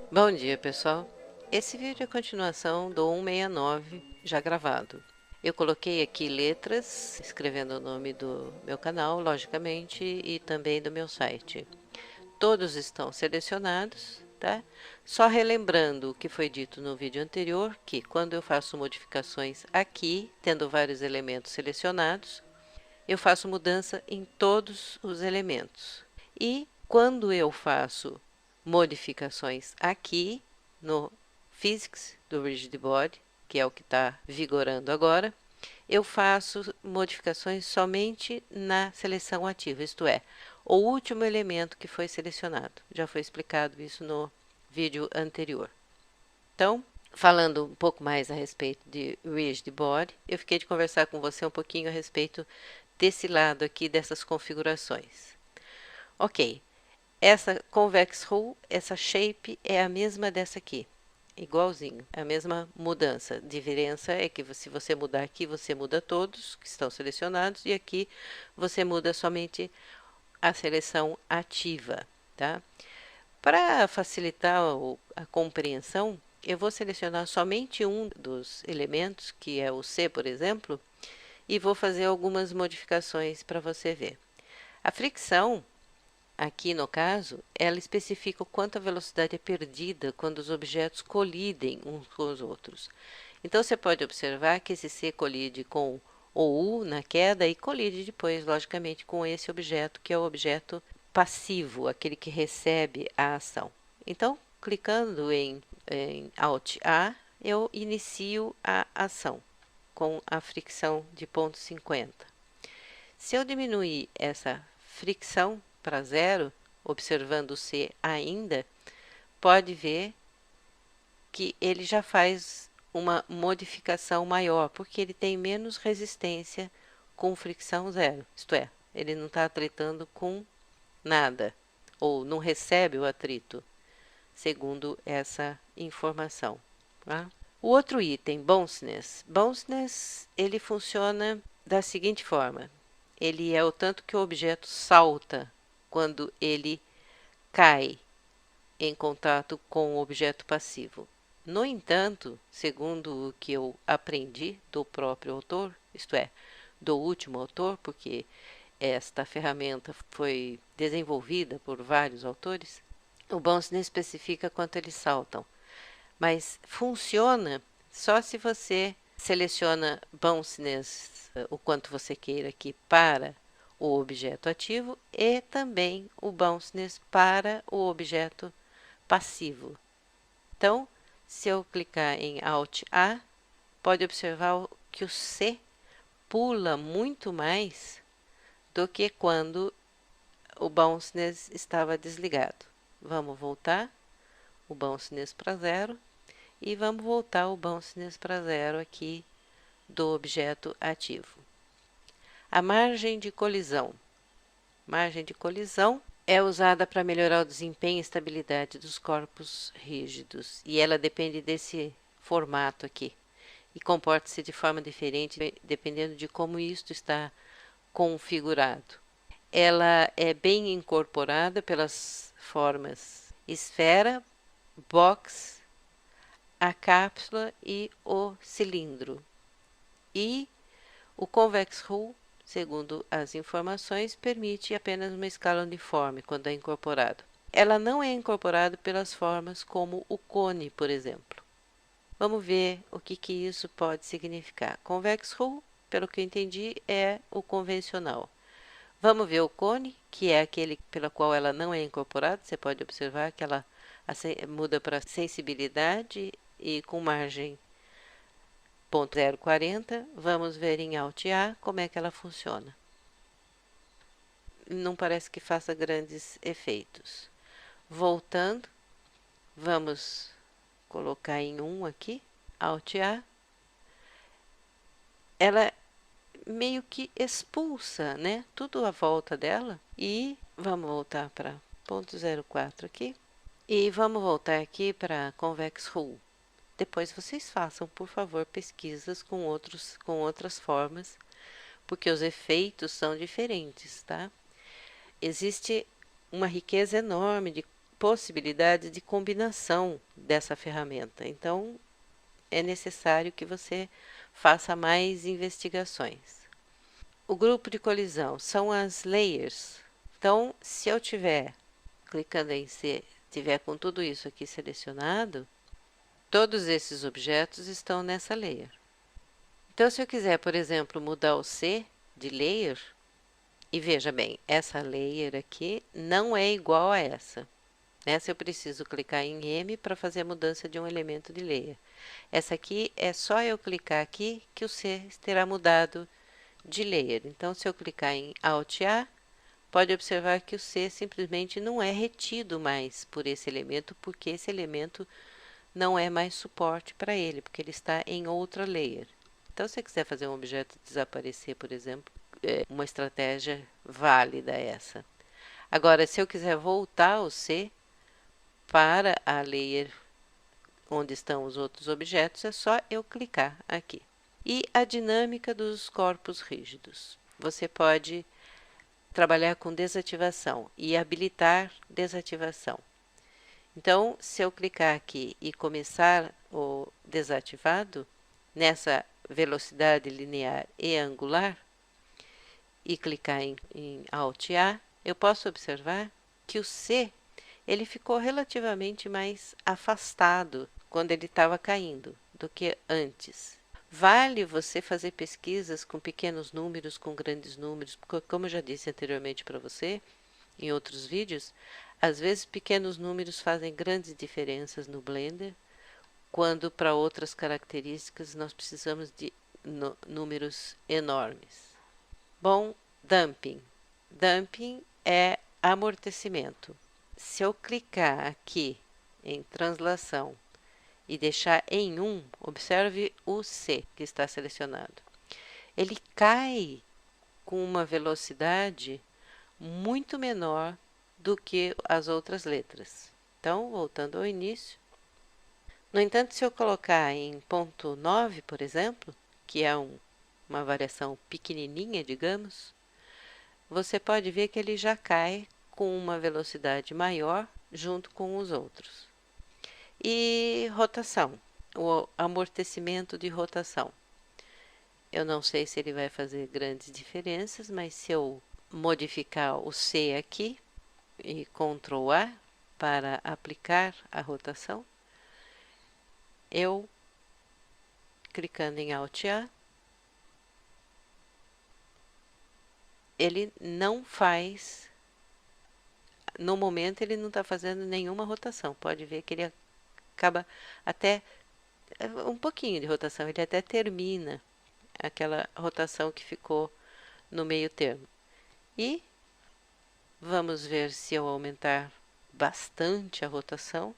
Bom dia, pessoal. Esse vídeo é a continuação do 169 já gravado. Eu coloquei aqui letras, escrevendo o nome do meu canal, logicamente, e também do meu site. Todos estão selecionados, tá? Só relembrando o que foi dito no vídeo anterior, que quando eu faço modificações aqui, tendo vários elementos selecionados, eu faço mudança em todos os elementos. E quando eu faço modificações aqui no Physics do Rigid Body, que é o que está vigorando agora, eu faço modificações somente na seleção ativa, isto é, o último elemento que foi selecionado. Já foi explicado isso no vídeo anterior. Então, falando um pouco mais a respeito de Rigid Body, eu fiquei de conversar com você um pouquinho a respeito desse lado aqui dessas configurações. Ok, essa Convex Hull, essa shape é a mesma dessa aqui, igualzinho, é a mesma mudança. A diferença é que se você mudar aqui, você muda todos que estão selecionados e aqui você muda somente a seleção ativa, tá? Para facilitar a compreensão, eu vou selecionar somente um dos elementos, que é o C, por exemplo, e vou fazer algumas modificações para você ver. A fricção, aqui no caso, ela especifica o quanto a velocidade é perdida quando os objetos colidem uns com os outros. Então, você pode observar que esse C colide com o U na queda e colide depois, logicamente, com esse objeto, que é o objeto passivo, aquele que recebe a ação. Então, clicando em Alt A, eu inicio a ação com a fricção de 0,50. Se eu diminuir essa fricção para zero, observando o C ainda, pode ver que ele já faz uma modificação maior, porque ele tem menos resistência com fricção zero, isto é, ele não está atritando com nada, ou não recebe o atrito, segundo essa informação. Tá? O outro item, Bounciness. Bounciness, ele funciona da seguinte forma. Ele é o tanto que o objeto salta quando ele cai em contato com o objeto passivo. No entanto, segundo o que eu aprendi do próprio autor, isto é, do último autor, porque esta ferramenta foi desenvolvida por vários autores, o Bounciness especifica quanto eles saltam, mas funciona só se você seleciona Bounciness, o quanto você queira aqui para o objeto ativo e também o Bounciness para o objeto passivo. Então, se eu clicar em Alt A, pode observar que o C pula muito mais do que quando o Bounciness estava desligado. Vamos voltar o Bounciness para zero e vamos voltar o Bounciness para zero aqui do objeto ativo. A margem de colisão. Margem de colisão é usada para melhorar o desempenho e estabilidade dos corpos rígidos e ela depende desse formato aqui e comporta-se de forma diferente dependendo de como isto está configurado. Ela é bem incorporada pelas formas esfera, box, a cápsula e o cilindro. E o Convex Hull, segundo as informações, permite apenas uma escala uniforme quando é incorporado. Ela não é incorporada pelas formas como o cone, por exemplo. Vamos ver o que isso pode significar. Convex Hull, pelo que eu entendi, é o convencional. Vamos ver o cone, que é aquele pela qual ela não é incorporada. Você pode observar que ela muda para sensibilidade e com margem 0,040. Vamos ver em Alt A como é que ela funciona. Não parece que faça grandes efeitos. Voltando, vamos colocar em 1 aqui, Alt A. Ela meio que expulsa, né, tudo à volta dela. E vamos voltar para 0,04 aqui. E vamos voltar aqui para Convex Hull. Depois vocês façam, por favor, pesquisas com outras formas, porque os efeitos são diferentes, tá? Existe uma riqueza enorme possibilidade de combinação dessa ferramenta. Então, é necessário que você faça mais investigações. O grupo de colisão são as layers. Então, se eu tiver clicando em C, tiver com tudo isso aqui selecionado, todos esses objetos estão nessa layer. Então, se eu quiser, por exemplo, mudar o C de layer, e veja bem, essa layer aqui não é igual a essa. Nessa eu preciso clicar em M para fazer a mudança de um elemento de layer. Essa aqui é só eu clicar aqui que o C terá mudado de layer. Então, se eu clicar em Alt A, pode observar que o C simplesmente não é retido mais por esse elemento, porque esse elemento não é mais suporte para ele, porque ele está em outra layer. Então, se você quiser fazer um objeto desaparecer, por exemplo, é uma estratégia válida essa. Agora, se eu quiser voltar o C para a layer onde estão os outros objetos, é só eu clicar aqui. E a dinâmica dos corpos rígidos. Você pode trabalhar com desativação e habilitar desativação. Então, se eu clicar aqui e começar o desativado, nessa velocidade linear e angular, e clicar em Alt A, eu posso observar que o C ele ficou relativamente mais afastado quando ele estava caindo do que antes. Vale você fazer pesquisas com pequenos números, com grandes números, porque, como eu já disse anteriormente para você, em outros vídeos, às vezes pequenos números fazem grandes diferenças no Blender, quando para outras características nós precisamos de números enormes. Bom, dumping. Dumping é amortecimento. Se eu clicar aqui em translação e deixar em 1, observe o C que está selecionado. Ele cai com uma velocidade muito menor do que as outras letras. Então, voltando ao início. No entanto, se eu colocar em ponto 9, por exemplo, que é uma variação pequenininha, digamos, você pode ver que ele já cai com uma velocidade maior junto com os outros. E rotação, o amortecimento de rotação. Eu não sei se ele vai fazer grandes diferenças, mas se eu modificar o C aqui e Ctrl A para aplicar a rotação, eu clicando em Alt A, ele não faz, no momento ele não está fazendo nenhuma rotação. Pode ver que ele acaba até um pouquinho de rotação, ele até termina aquela rotação que ficou no meio termo. E vamos ver se eu aumentar bastante a rotação,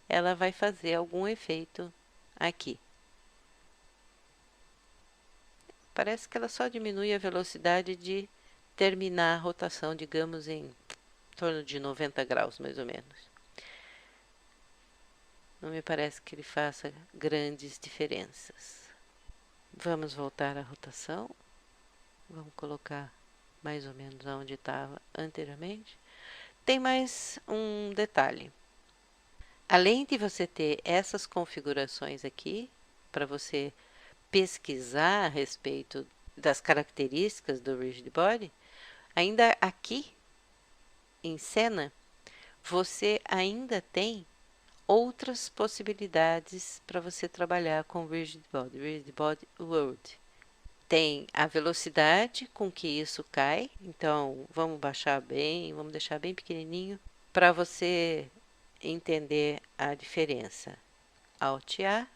ela vai fazer algum efeito aqui. Parece que ela só diminui a velocidade de terminar a rotação, digamos, em torno de 90 graus, mais ou menos. Não me parece que ele faça grandes diferenças. Vamos voltar à rotação. Vamos colocar mais ou menos onde estava anteriormente. Tem mais um detalhe. Além de você ter essas configurações aqui, para você pesquisar a respeito das características do Rigid Body, ainda aqui em cena, você ainda tem outras possibilidades para você trabalhar com Rigid Body World. Tem a velocidade com que isso cai, então vamos baixar bem, vamos deixar bem pequenininho para você entender a diferença. Alt A,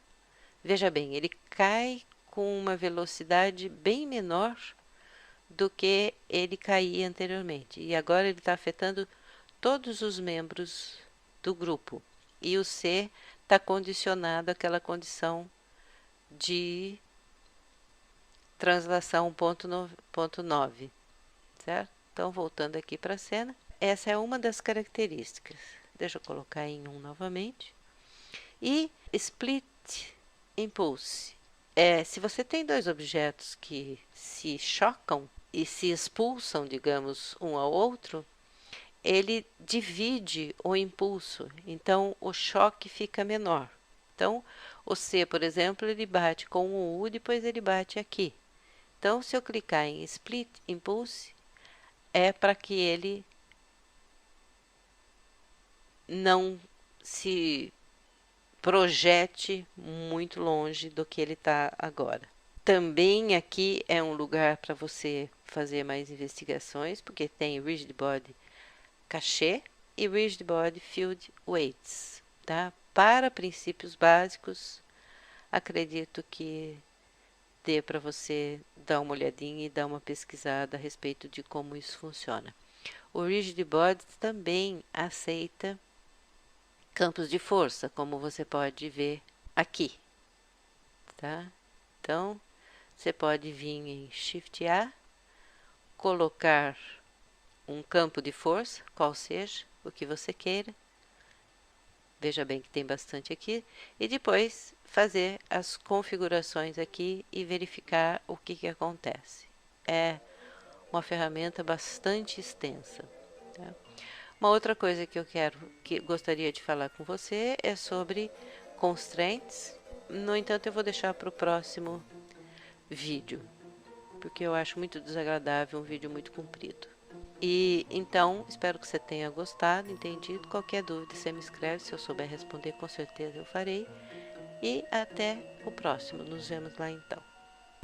veja bem, ele cai com uma velocidade bem menor do que ele caía anteriormente. E agora ele está afetando todos os membros do grupo. E o C está condicionado àquela condição de translação ponto 9, certo? Então, voltando aqui para a cena, essa é uma das características. Deixa eu colocar em 1 novamente. E Split Impulse. Se você tem dois objetos que se chocam e se expulsam, digamos, um ao outro, ele divide o impulso, então o choque fica menor. Então, o C, por exemplo, ele bate com o U, depois ele bate aqui. Então, se eu clicar em Split Impulse, é para que ele não se projete muito longe do que ele está agora. Também aqui é um lugar para você fazer mais investigações, porque tem Rigid Body Cachê e Rigid Body Field Weights, tá? Para princípios básicos, acredito que dê para você dar uma olhadinha e dar uma pesquisada a respeito de como isso funciona. O Rigid Body também aceita campos de força, como você pode ver aqui, tá? Então, você pode vir em Shift A, colocar um campo de força, qual seja, o que você queira. Veja bem que tem bastante aqui. E depois fazer as configurações aqui e verificar o que acontece. É uma ferramenta bastante extensa. Tá? Uma outra coisa que gostaria de falar com você é sobre constraints. No entanto, eu vou deixar para o próximo vídeo, porque eu acho muito desagradável um vídeo muito comprido. E então, espero que você tenha gostado, entendido. Qualquer dúvida, você me escreve. Se eu souber responder, com certeza eu farei. E até o próximo. Nos vemos lá então.